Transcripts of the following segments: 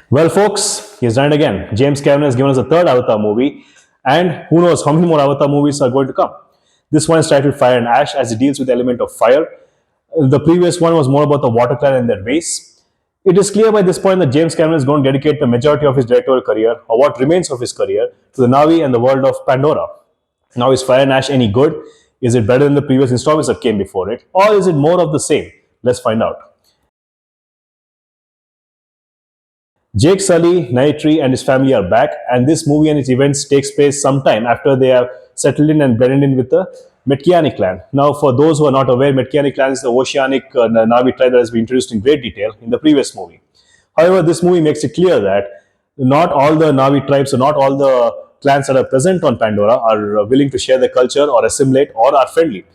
Well, folks, he's done it again. James Cameron has given us a third Avatar movie, and who knows how many more Avatar movies are going to come. This one is titled Fire and Ash as it deals with the element of fire. The previous one was more about the water clan and their race. It is clear by this point that James Cameron is going to dedicate the majority of his directorial career, or what remains of his career, to the Navi and the world of Pandora. Now, is Fire and Ash any good? Is it better than the previous installments that came before it? Or is it more of the same? Let's find out. Jake Sully, Nighttree, and his family are back, and this movie and its events takes place sometime after they have settled in and blended in with the Metkiani clan. Now, for those who are not aware, Metkiani clan is the oceanic Navi tribe that has been introduced in great detail in the previous movie. However, this movie makes it clear that not all the Navi tribes or not all the clans that are present on Pandora are willing to share their culture or assimilate or are friendly.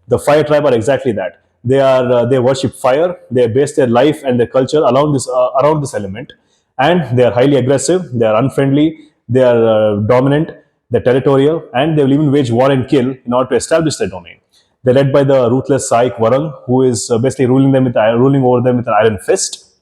The Fire tribe are exactly that. They worship fire. They base their life and their culture around this element, and they are highly aggressive. They are unfriendly. They are dominant. They're territorial, and they will even wage war and kill in order to establish their domain. They're led by the ruthless Saik Warang, who is basically ruling over them with an iron fist,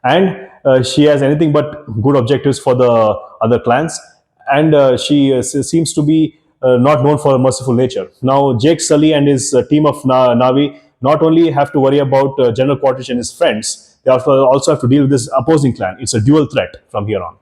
and she has anything but good objectives for the other clans, and she seems to be not known for a merciful nature. Now, Jake Sully and his team of Navi not only have to worry about General Quaritch and his friends, they also have to deal with this opposing clan. It's a dual threat from here on.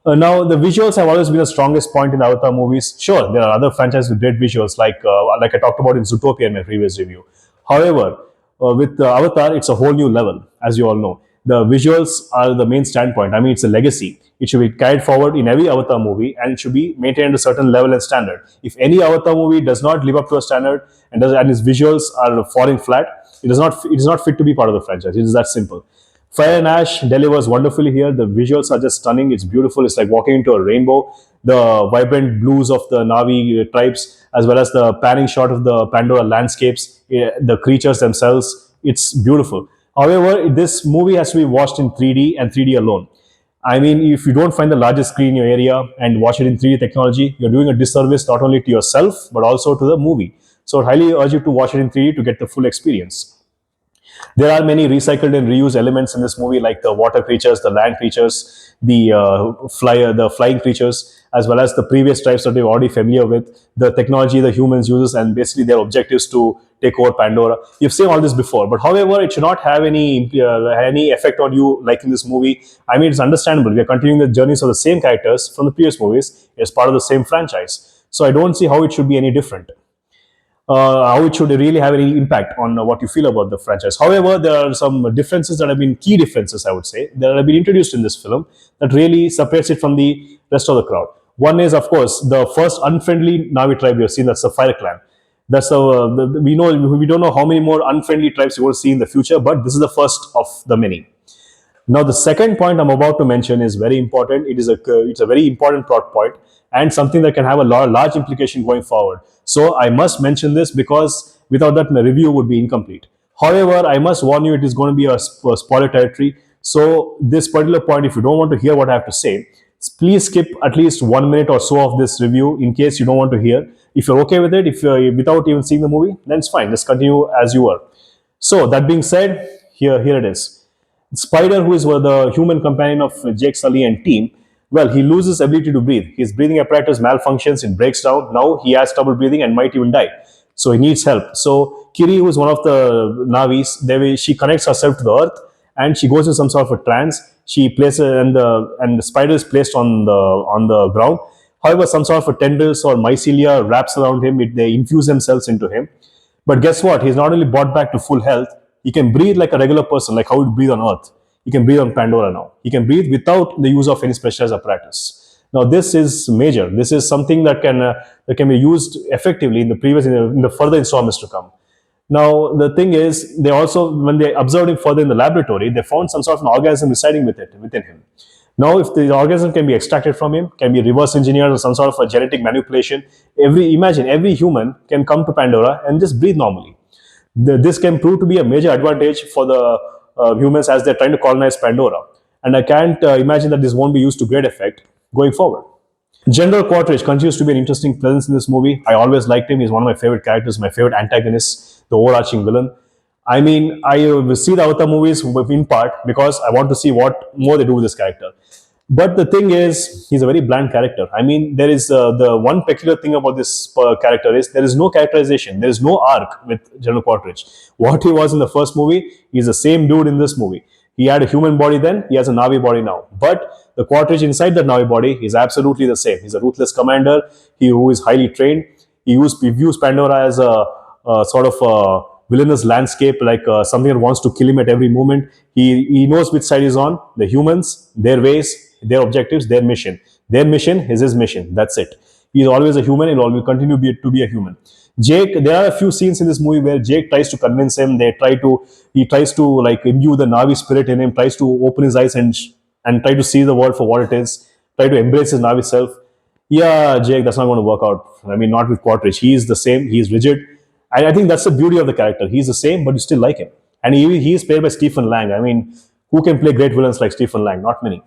Now, the visuals have always been the strongest point in the Avatar movies. Sure, there are other franchises with great visuals, like I talked about in Zootopia in my previous review. However, with Avatar, it's a whole new level, as you all know. The visuals are the main standpoint. I mean, it's a legacy. It should be carried forward in every Avatar movie, and it should be maintained at a certain level and standard. If any Avatar movie does not live up to a standard and its visuals are falling flat, it is not fit to be part of the franchise. It is that simple. Fire and Ash delivers wonderfully here. The visuals are just stunning. It's beautiful. It's like walking into a rainbow. The vibrant blues of the Navi tribes, as well as the panning shot of the Pandora landscapes, the creatures themselves. It's beautiful. However, this movie has to be watched in 3D and 3D alone. I mean, if you don't find the largest screen in your area and watch it in 3D technology, you're doing a disservice not only to yourself, but also to the movie. So I highly urge you to watch it in 3D to get the full experience. There are many recycled and reused elements in this movie, like the water creatures, the land creatures, the flying creatures, as well as the previous tribes that we're already familiar with, the technology the humans uses, and basically their objectives to take over Pandora. You've seen all this before, but however, it should not have any effect on you like in this movie. I mean, it's understandable. We are continuing the journeys of the same characters from the previous movies as part of the same franchise. So I don't see how it should be any different. How it should really have any impact on what you feel about the franchise. However, there are some differences that have been key differences, I would say, that have been introduced in this film that really separates it from the rest of the crowd. One is, of course, the first unfriendly Navi tribe we have seen. That's the Fire Clan. We don't know how many more unfriendly tribes we will see in the future, but this is the first of the many. Now, the second point I'm about to mention is very important. It's a very important plot point and something that can have a large implication going forward. So I must mention this because without that, my review would be incomplete. However, I must warn you, it is going to be a spoiler territory. So this particular point, if you don't want to hear what I have to say, please skip at least 1 minute or so of this review in case you don't want to hear. If you're okay with it, if you're without even seeing the movie, then it's fine. Just continue as you are. So that being said, here it is. Spider, who is the human companion of Jake Sully and team, well, he loses ability to breathe. His breathing apparatus malfunctions, it breaks down. Now he has trouble breathing and might even die. So he needs help. So Kiri, who is one of the Navis, she connects herself to the earth and she goes in some sort of a trance. She places and the spider is placed on the ground. However, some sort of a tendrils or mycelia wraps around him. They infuse themselves into him. But guess what? He's not only brought back to full health, he can breathe like a regular person, like how he breathe on Earth. He can breathe on Pandora now. He can breathe without the use of any specialized apparatus. Now, this is major. This is something that can be used effectively in the further installments to come. Now, the thing is, they also, when they observed him further in the laboratory, they found some sort of an organism residing within him. Now, if the organism can be extracted from him, can be reverse engineered or some sort of a genetic manipulation, imagine every human can come to Pandora and just breathe normally. This can prove to be a major advantage for the humans as they're trying to colonize Pandora. And I can't imagine that this won't be used to great effect going forward. General Quaritch continues to be an interesting presence in this movie. I always liked him. He's one of my favorite characters, my favorite antagonist, the overarching villain. I mean, I see the Avatar movies in part because I want to see what more they do with this character. But the thing is, he's a very bland character. I mean, there is the one peculiar thing about this character is there is no characterization. There is no arc with General Quaritch. What he was in the first movie, he's the same dude in this movie. He had a human body then, he has a Navi body now. But the Quaritch inside the Navi body is absolutely the same. He's a ruthless commander, he who is highly trained. He views Pandora as a sort of a villainous landscape, like something that wants to kill him at every moment. He knows which side he's on. The humans, their ways, their objectives, their mission. Their mission is his mission. That's it. He's always a human. He'll always continue to be a human. Jake, there are a few scenes in this movie where Jake tries to convince him. He tries to like imbue the Navi spirit in him. Tries to open his eyes and try to see the world for what it is. Try to embrace his Navi self. Yeah, Jake, that's not going to work out. I mean, not with Quaritch. He is the same. He is rigid. And I think that's the beauty of the character. He's the same, but you still like him. And he is played by Stephen Lang. I mean, who can play great villains like Stephen Lang? Not many.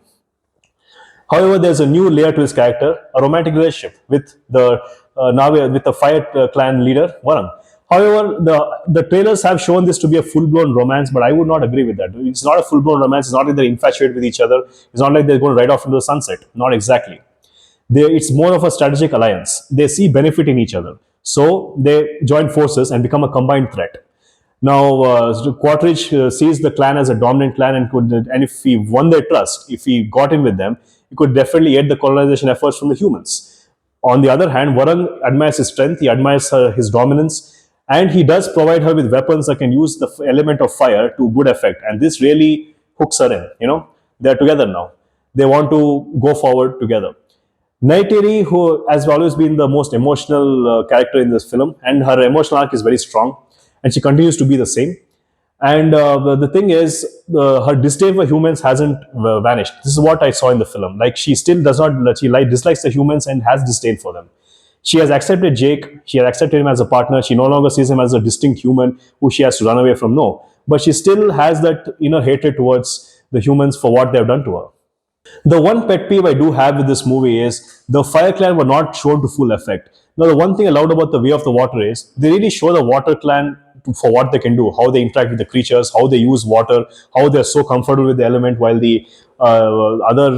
However, there's a new layer to his character, a romantic relationship with the Navi, with the Fire clan leader, Varun. However, the trailers have shown this to be a full blown romance, but I would not agree with that. It's not a full blown romance. It's not like they're infatuated with each other. It's not like they're going right off into the sunset. Not exactly. It's more of a strategic alliance. They see benefit in each other. So they join forces and become a combined threat. Now, Quaritch sees the clan as a dominant clan and if he won their trust, if he got in with them, he could definitely aid the colonization efforts from the humans. On the other hand, Varun admires his strength, he admires his dominance, and he does provide her with weapons that can use the element of fire to good effect. And this really hooks her in. They're together now. They want to go forward together. Naitiri, who has always been the most emotional character in this film, and her emotional arc is very strong, and she continues to be the same. And the thing is, her disdain for humans hasn't vanished. This is what I saw in the film. Like she still does not, dislikes the humans and has disdain for them. She has accepted Jake. She has accepted him as a partner. She no longer sees him as a distinct human who she has to run away from. No, but she still has that inner hatred towards the humans for what they have done to her. The one pet peeve I do have with this movie is the Fire Clan were not shown to full effect. Now, the one thing I loved about the Way of the Water is they really show the Water Clan for what they can do, how they interact with the creatures, how they use water, how they're so comfortable with the element, while the other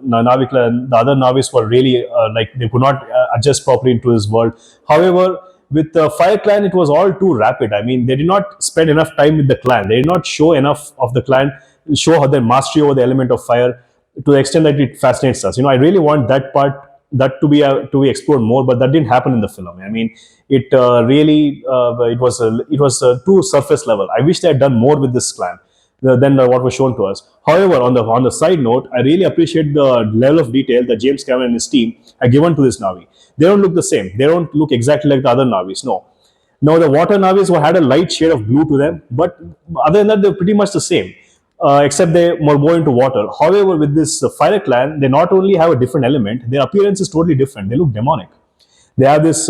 Navi clan, the other Navis were really like they could not adjust properly into this world. However, with the Fire Clan, it was all too rapid. I mean, they did not spend enough time with the clan. They did not show enough of the clan, show how their mastery over the element of fire to the extent that it fascinates us. I really want that part to be explored more, but that didn't happen in the film. I mean, it really it was too surface level. I wish they had done more with this clan than what was shown to us. However, on the side note, I really appreciate the level of detail that James Cameron and his team have given to this Navi. They don't look the same. They don't look exactly like the other Navis. No. Now the water Navis had a light shade of blue to them, but other than that, they're pretty much the same. Except they were more into water. However, with this Fire Clan, they not only have a different element, their appearance is totally different. They look demonic. They have this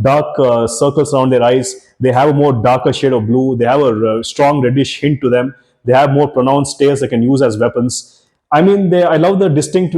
dark circles around their eyes. They have a more darker shade of blue. They have a strong reddish hint to them. They have more pronounced tails they can use as weapons. I mean, I love the distinct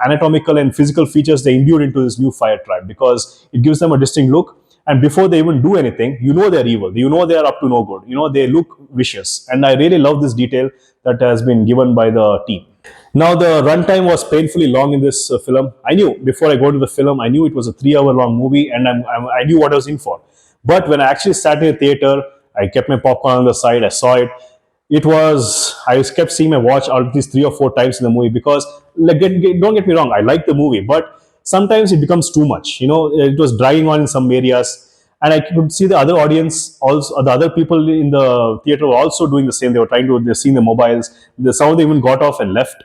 anatomical and physical features they imbued into this new fire tribe because it gives them a distinct look. And before they even do anything, they're evil. They're up to no good. They look vicious. And I really love this detail that has been given by the team. Now, the runtime was painfully long in this film. I knew before I go to the film, I knew it was a 3 hour long movie and I knew what I was in for. But when I actually sat in the theater, I kept my popcorn on the side, I saw it. I kept seeing my watch at least 3 or 4 times in the movie because, like, don't get me wrong, I like the movie, but sometimes it becomes too much. It was dragging on in some areas, and I could see the other audience, also the other people in the theater were also doing the same. They're seeing the mobiles. Some of them even got off and left.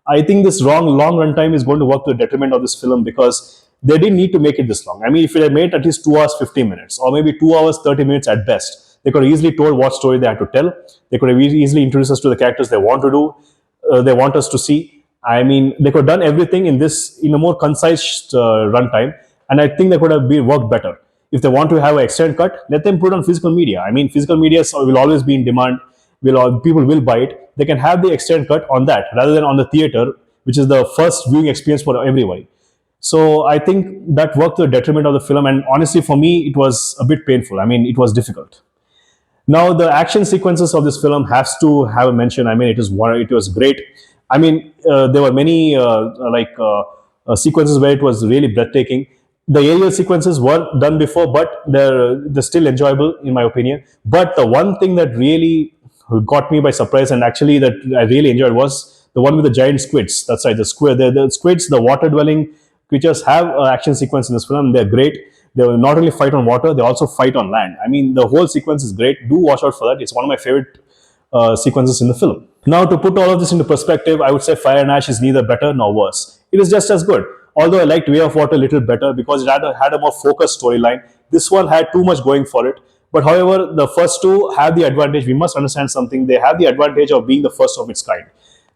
I think this long runtime is going to work to the detriment of this film because they didn't need to make it this long. I mean, if it had made at least 2 hours 15 minutes or maybe 2 hours 30 minutes at best, they could have easily told what story they had to tell. They could have easily introduced us to the characters they want to do, they want us to see. I mean, they could have done everything in a more concise runtime, and I think they could have worked better. If they want to have an extended cut, let them put it on physical media. I mean, physical media will always be in demand. People will buy it. They can have the extended cut on that rather than on the theater, which is the first viewing experience for everybody. So I think that worked to the detriment of the film, and honestly, for me, it was a bit painful. I mean, it was difficult. Now, the action sequences of this film has to have a mention. I mean, it was great. I mean, there were many sequences where it was really breathtaking. The aerial sequences were done before, but they're still enjoyable in my opinion. But the one thing that really got me by surprise, and actually that I really enjoyed, was the one with the giant squids. That's right, the squids, the water dwelling creatures have action sequence in this film. They're great. They will not only fight on water, they also fight on land. I mean, the whole sequence is great. Do watch out for that. It's one of my favorite sequences in the film. Now, to put all of this into perspective, I would say Fire and Ash is neither better nor worse. It is just as good. Although I liked Way of Water a little better because it had a more focused storyline. This one had too much going for it. But however, the first two have the advantage. We must understand something. They have the advantage of being the first of its kind.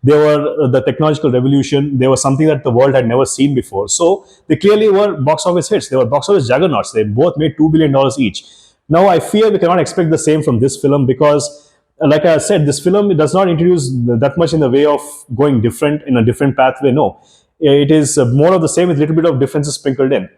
They were the technological revolution. They were something that the world had never seen before. So they clearly were box office hits. They were box office juggernauts. They both made $2 billion each. Now I fear we cannot expect the same from this film because, like I said, this film does not introduce that much in the way of going different in a different pathway. No, it is more of the same with a little bit of differences sprinkled in.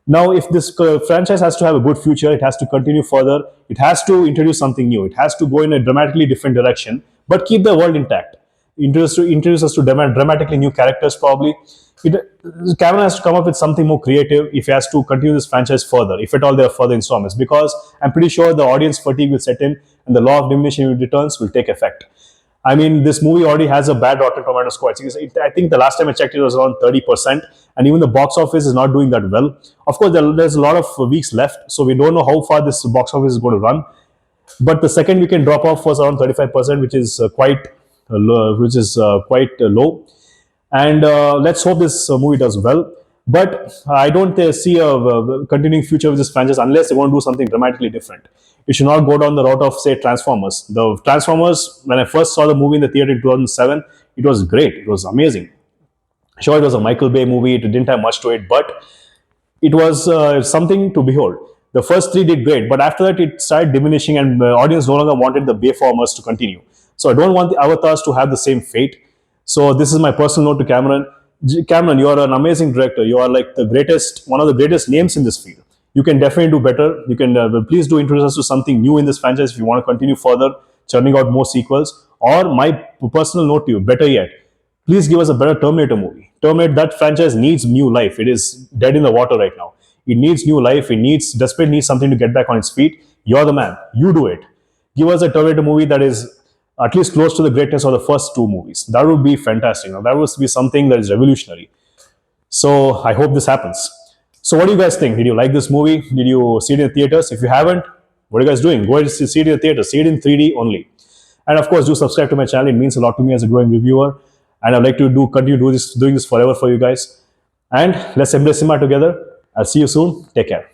Now, if this franchise has to have a good future, it has to continue further. It has to introduce something new. It has to go in a dramatically different direction, but keep the world intact. Introduce us to dramatically new characters, probably. It, Cameron has to come up with something more creative if he has to continue this franchise further, if at all there are further installments, because I'm pretty sure the audience fatigue will set in and the law of diminishing returns will take effect. I mean, this movie already has a bad Rotten Tomato score. I think the last time I checked, it was around 30%, and even the box office is not doing that well. Of course, there's a lot of weeks left, so we don't know how far this box office is going to run. But the second weekend drop off was around 35%, which is quite low. And let's hope this movie does well. But I don't see a continuing future with this franchise unless they want to do something dramatically different. It should not go down the route of, say, Transformers. The Transformers, when I first saw the movie in the theater in 2007, it was great. It was amazing. Sure, it was a Michael Bay movie. It didn't have much to it, but it was something to behold. The first three did great, but after that it started diminishing, and the audience no longer wanted the Bayformers to continue. So I don't want the Avatars to have the same fate. So this is my personal note to Cameron. Cameron, you are an amazing director. You are like the greatest, one of the greatest names in this field. You can definitely do better. You can please do introduce us to something new in this franchise if you want to continue further, churning out more sequels. Or my personal note to you, better yet, please give us a better Terminator movie. Terminator, that franchise needs new life. It is dead in the water right now. It needs new life. It desperately needs something to get back on its feet. You're the man. You do it. Give us a Terminator movie that is at least close to the greatness of the first two movies. That would be fantastic. Now, that would be something that is revolutionary. So I hope this happens. So what do you guys think? Did you like this movie? Did you see it in the theaters? If you haven't, what are you guys doing? Go ahead and see it in the theater. See it in 3D only. And of course, do subscribe to my channel. It means a lot to me as a growing reviewer. And I'd like to continue doing this forever for you guys. And let's embrace cinema together. I'll see you soon. Take care.